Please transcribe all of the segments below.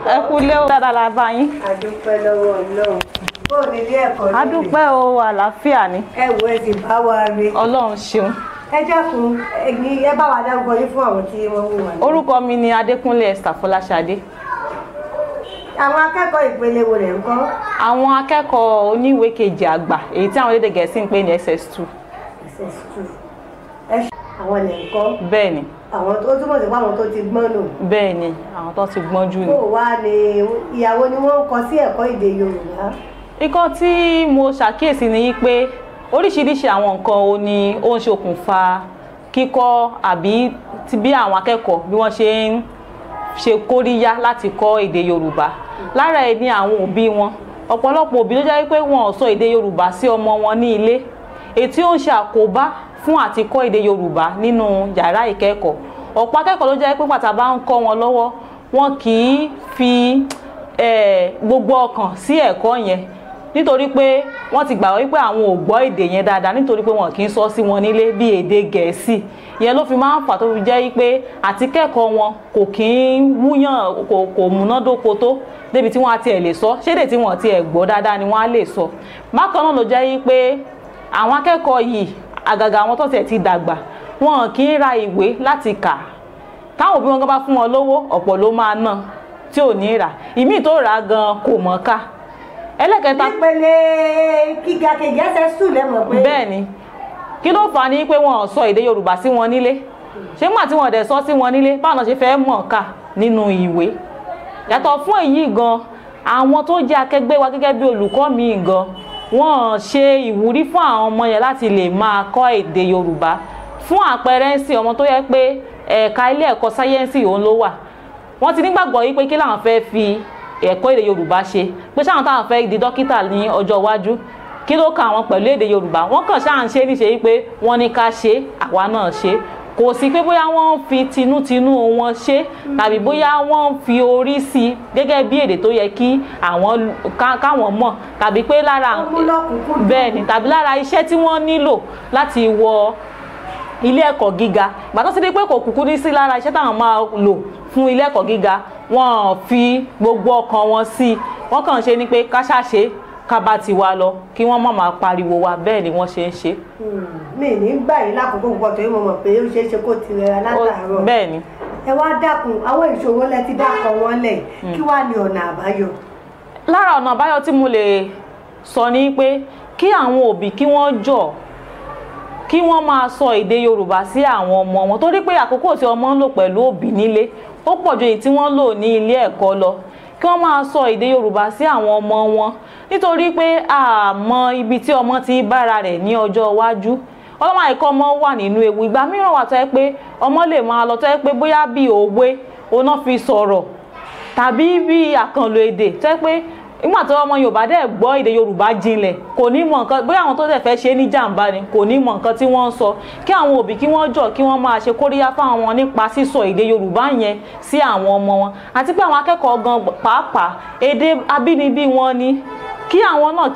ẹ kú lé o dáadáa la bá yín. Adúpẹ́ lọ́wọ́ Ọlọ́run. Bó ní ilé ẹ̀kọ́ nílé. Adúpẹ́ o àlàáfíà ni. Ẹ wo ẹ sì bá wa rí. Ọlọ́run ṣeun. Ẹ dákun ẹ bá wa dárúkọ yín fún àwọn tí wọ́n wù wá. Orúkọ mi ni Adékúnlé Esther Fọláṣadé. Àwọn akẹ́kọ̀ọ́ ìpele wo lẹ̀ ń kọ́? Àwọn akẹ́kọ̀ọ́ oníwèé kejì àgbà èyí tí àwọn elédè Gẹ̀ẹ́sì ń pè ní SS2. SS2. Àwọn lẹ̀ ń kọ́. Bẹ́ẹ̀ni. Àwọn tó túmọ̀ sí pé àwọn tó ti gbọ́n nù. Bẹ́ẹ̀ni, àwọn tó ti gbọ́n jù ni. Kó wá ní ìyàwó ni wọ́n ń kọ sí ẹ̀kọ́ èdè Yorùbá. Nǹkan tí mo ṣàkíyèsí ni pé oríṣiríṣi àwọn nǹkan ó ní ó ń ṣokùnfà kíkọ́ àbí ti bí àwọn akẹ́kọ̀ọ́ bí wọ́n ṣe kóríyá láti kọ́ èdè Yorùbá. Lára ẹ̀ ni àwọn òbí wọn. Ọ̀pọ̀lọpọ̀ òbí ló jẹ́ pé wọn ò sọ èdè Yorùbá sí ọmọ wọn ní ilé. Èyí tí ó ń ṣe àkóbá fún àti kọ́ èdè Yorùbá nínú yàrá ìkẹ́kọ̀ọ́. Ọ̀pọ̀ akẹ́kọ̀ọ́ ló jẹ́ pé pàtàkì bá ń kọ́ wọn lọ́wọ́ wọn kì í fi gbogbo ọkàn sí ẹ̀kọ́ yẹn nítorí pé wọ́n ti gbàgbọ́ wípé àwọn ò gbọ́ èdè yẹn dáadáa nítorí pé wọn kì í sọ sí wọn nílé bí èdè Gẹ̀ẹ́sì. Ìyẹn ló fi máa ń fà tó fi jẹ́ wípé àti kẹ́kọ̀ọ́ wọn kò kì í wúyàn kò múnádóko tó débi tí wọ́n á tiẹ̀ lè sọ ṣédè tí wọ́n tiẹ̀ gbọ́ dáadáa ni wọ́n á lè sọ. Bákan náà ló jẹ́ wípé àwọn akẹ́kọ̀ọ́ yìí àgàgà àwọn tó tiẹ̀ ti dàgbà wọn kì í ra ìwé láti kà. Táwọn òbí wọn bá fún wọn lówó ọ̀pọ̀ ló máa ná tí ò ní rà. Ìmíì tó rà gan kò mọ̀ ká. Ẹlẹ́kẹta ìpele gíga kejì SS2 lẹ́mọ̀ pé. Bẹ́ẹ̀ni, kí ló fà á ní pé wọn ò sọ èdè Yorùbá sí wọn nílé. Ṣé nígbà tí wọn dẹ̀ sọ sí wọn nílé báwọn ṣe fẹ́ mọ̀ ká nínú ìwé. Yàtọ̀ fún èyí gan àwọn tó jẹ́ akẹgbẹ́ wa gẹ́gẹ́ bí olùkọ́ mi gan wọ́n ṣe ìwúrí fún àwọn ọmọ yẹn láti lè máa kọ́ èdè Yorùbá. Fún àpẹẹrẹ sí ọmọ tó yẹ pé ẹ̀ka ilé ẹ̀kọ́ sáyẹ́ǹsì òun ló wà. Wọ́n ti nígbàgbọ́ yìí pé kí làwọn fẹ́ fi ẹ̀kọ́ èdè Yorùbá ṣe pé sáwọn táwọn fẹ́ di dókítà ní ọjọ́ iwájú kí ló kà wọ́n pẹ̀lú èdè Yorùbá. Wọ́n kàn ṣáà ń ṣe níṣe wípé wọ́n ní ká ṣe àwa náà ṣe. Kò sí pé bóyá wọ́n fi tinútinú wọn ṣe tàbí bóyá wọ́n fi orí sí gẹ́gẹ́ bí èdè tó yẹ kí àwọn káwọn mọ̀ tàbí pé lára bẹ́ẹ̀ni tàbí lára iṣẹ́ tí wọ́n nílò láti wọ ilé ẹ̀kọ́ gíga. Ìgbà tó sì dé pé kò kúkú ní sí lára iṣẹ́ táwọn máa lò fún ilé ẹ̀kọ́ gíga wọ́n fi gbogbo ọkàn wọn sí. Wọ́n kàn ṣe ni pé ká ṣàṣe ká bá ti wá lọ kí wọ́n má máa pariwo wa bẹ́ẹ̀ ni wọ́n ṣe ń ṣe. Mi ní gbà yín lákòókò púpọ̀ torí mo mọ̀ pé ó ṣeé ṣe kó ti rẹra látàárọ̀. Bẹ́ẹ̀ ni. Ẹ wá dákun àwọn ìṣòro lẹ ti dákọ̀ wọn lẹ̀ kí wá ní ọ̀nà àbáyọ. Lára ọ̀nà àbáyọ tí mo lè sọ ni pé kí àwọn òbí kí wọ́n jọ̀ kí wọ́n máa sọ èdè Yorùbá sí àwọn ọmọ wọn torí pé àkókò tí ọmọ ń lò pẹ̀lú òbí nílé ó pọ̀ ju èyí tí wọ́n lò ní ilé ẹ̀kọ́ lọ. Kí wọ́n máa sọ èdè Yorùbá sí àwọn ọmọ wọn nítorí pé a mọ ibi tí ọmọ ti bára rẹ̀ ní ọjọ́ iwájú. Ọlọ́mọ àìkọ́ ọmọ wà nínú ewu. Ìgbà mìíràn wà tó yẹ pé ọmọ lè máa lọ tó yẹ pé bóyá bí òwe oná fi sọ̀rọ̀ tàbí bí àkànlò èdè tó yẹ pé nígbà tó ọmọ Yorùbá dẹ̀ gbọ́ èdè Yorùbá jinlẹ̀ kò ní mọ̀ nǹkan bóyá àwọn tó dẹ̀ fẹ́ ṣe ní jàǹbá ni kò ní mọ̀ nǹkan tí wọ́n ń sọ. Kí àwọn òbí kí wọ́n jọ̀ kí wọ́n máa ṣe kóríyá fáwọn wọn nípa sísọ èdè Yorùbá yẹn sí àwọn ọmọ wọn àti pé àwọn akẹ́kọ̀ọ́ gan pàápàá èdè abínibí wọn ni kí àwọn náà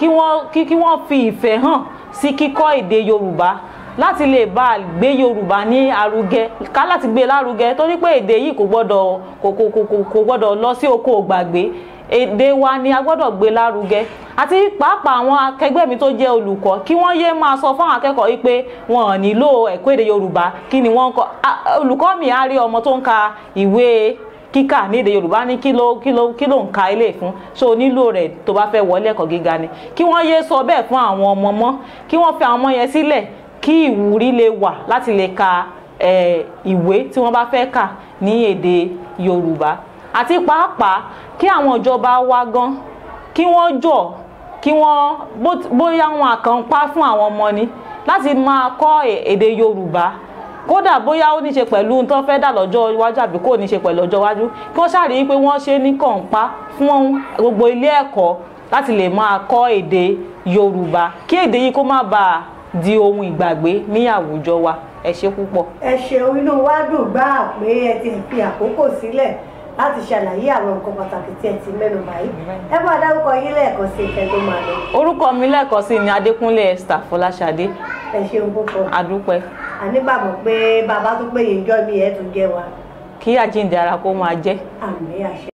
kí wọ́n fi ìfẹ́ hàn sí kíkọ́ èdè Yorùbá láti lè bá gbé Yorùbá ní arugẹ ká láti gbé lárugẹ torí pé èdè yìí kò gbọ́dọ̀ lọ sí oko ògbàgbé. Èdè wa ni a gbọ́dọ̀ gbé lárugẹ àti pàápàá àwọn akẹgbẹ́ mi tó jẹ́ olùkọ́ kí wọ́n yé máa sọ fáwọn akẹ́kọ̀ọ́ yìí pé wọn ò nílò ẹ̀kọ́ èdè Yorùbá kí ni wọ́n ń kọ́. Olùkọ́ mi á rí ọmọ tó ń ka ìwé kíkà ní èdè Yorùbá ní kí ló ń ka ilé fún so nílò rẹ̀ tó bá fẹ́ wọlé ẹ̀kọ́ gíga ni. Kí wọ́n yé sọ bẹ́ẹ̀ fún àwọn ọmọ mọ́ kí wọ́n fi àwọn ọmọ yẹn sílẹ̀ kí ìwúrí lè wà láti lè ka ìwé tí wọ́n bá fẹ́ kà ní èdè Yorùbá. Àti pàápàá kí àwọn ìjọba wa gan kí wọ́n jọ̀ kí wọ́n bóyá wọn àkànpá fún àwọn ọmọ ni láti máa kọ́ èdè Yorùbá kódà bóyá ó ní ṣe pẹ̀lú tó fẹ́ dà lọ́jọ́ iwájú àbí kò ní ṣe pẹ̀lú ọjọ́ iwájú kí wọ́n ṣàrí pé wọ́n ṣe ní kànpá fún gbogbo ilé ẹ̀kọ́ láti lè máa kọ́ èdè Yorùbá kí èdè yìí kó má bàa di ohun ìgbàgbé ní àwùjọ wa. Ẹ ṣé púpọ̀. Ẹ ṣeun inú wa dùn gbà pé ẹ ti fi àkókò sílẹ̀ láti ṣàlàyé àwọn nǹkan pàtàkì tí ẹ ti mẹ́nu báyìí. Ẹ bá dárúkọ yín lẹ́ẹ̀kan sí ìfẹ́ tó máa lọ. Orúkọ mi lẹ́ẹ̀kan sí ni Adékúnlé Esther Fọláṣadé. Ẹ ṣeun púpọ̀. Adúpẹ́. Ànígbàgbọ́ pé bàbá tó péye ìjọ mi ẹ̀ tún jẹ́ wa. Kí àjíǹde ara kó máa jẹ́. Àmín àṣẹ.